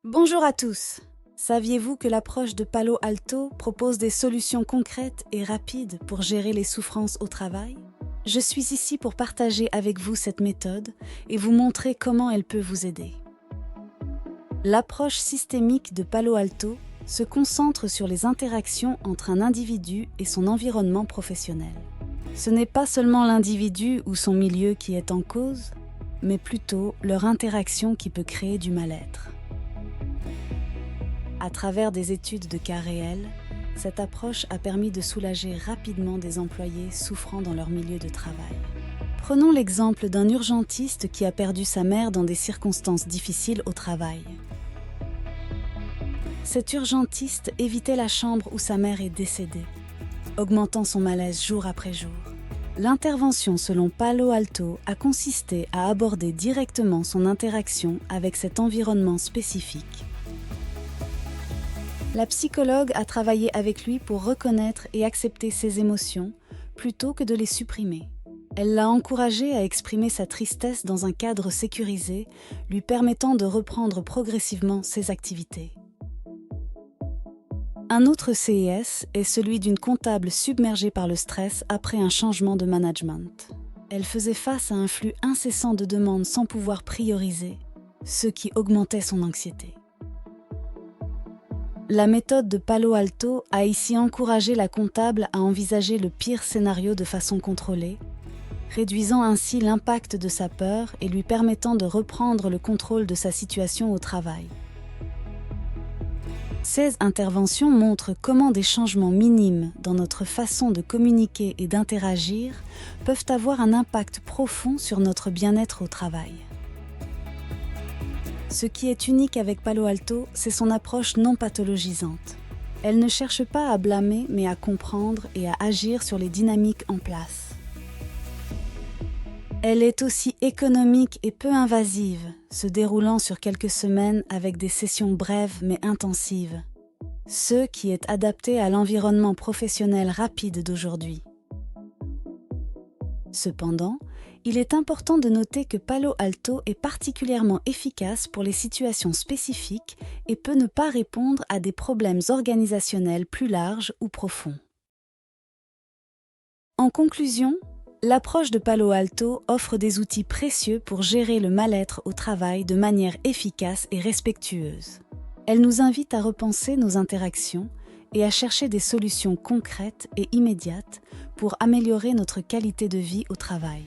Bonjour à tous. Saviez-vous que l'approche de Palo Alto propose des solutions concrètes et rapides pour gérer les souffrances au travail? Je suis ici pour partager avec vous cette méthode et vous montrer comment elle peut vous aider. L'approche systémique de Palo Alto se concentre sur les interactions entre un individu et son environnement professionnel. Ce n'est pas seulement l'individu ou son milieu qui est en cause, mais plutôt leur interaction qui peut créer du mal-être. À travers des études de cas réels, cette approche a permis de soulager rapidement des employés souffrant dans leur milieu de travail. Prenons l'exemple d'un urgentiste qui a perdu sa mère dans des circonstances difficiles au travail. Cet urgentiste évitait la chambre où sa mère est décédée, augmentant son malaise jour après jour. L'intervention selon Palo Alto a consisté à aborder directement son interaction avec cet environnement spécifique. La psychologue a travaillé avec lui pour reconnaître et accepter ses émotions plutôt que de les supprimer. Elle l'a encouragé à exprimer sa tristesse dans un cadre sécurisé, lui permettant de reprendre progressivement ses activités. Un autre CES est celui d'une comptable submergée par le stress après un changement de management. Elle faisait face à un flux incessant de demandes sans pouvoir prioriser, ce qui augmentait son anxiété. La méthode de Palo Alto a ici encouragé la comptable à envisager le pire scénario de façon contrôlée, réduisant ainsi l'impact de sa peur et lui permettant de reprendre le contrôle de sa situation au travail. Ces interventions montrent comment des changements minimes dans notre façon de communiquer et d'interagir peuvent avoir un impact profond sur notre bien-être au travail. Ce qui est unique avec Palo Alto, c'est son approche non pathologisante. Elle ne cherche pas à blâmer, mais à comprendre et à agir sur les dynamiques en place. Elle est aussi économique et peu invasive, se déroulant sur quelques semaines avec des sessions brèves mais intensives. Ce qui est adapté à l'environnement professionnel rapide d'aujourd'hui. Cependant, il est important de noter que Palo Alto est particulièrement efficace pour les situations spécifiques et peut ne pas répondre à des problèmes organisationnels plus larges ou profonds. En conclusion, l'approche de Palo Alto offre des outils précieux pour gérer le mal-être au travail de manière efficace et respectueuse. Elle nous invite à repenser nos interactions et à chercher des solutions concrètes et immédiates pour améliorer notre qualité de vie au travail.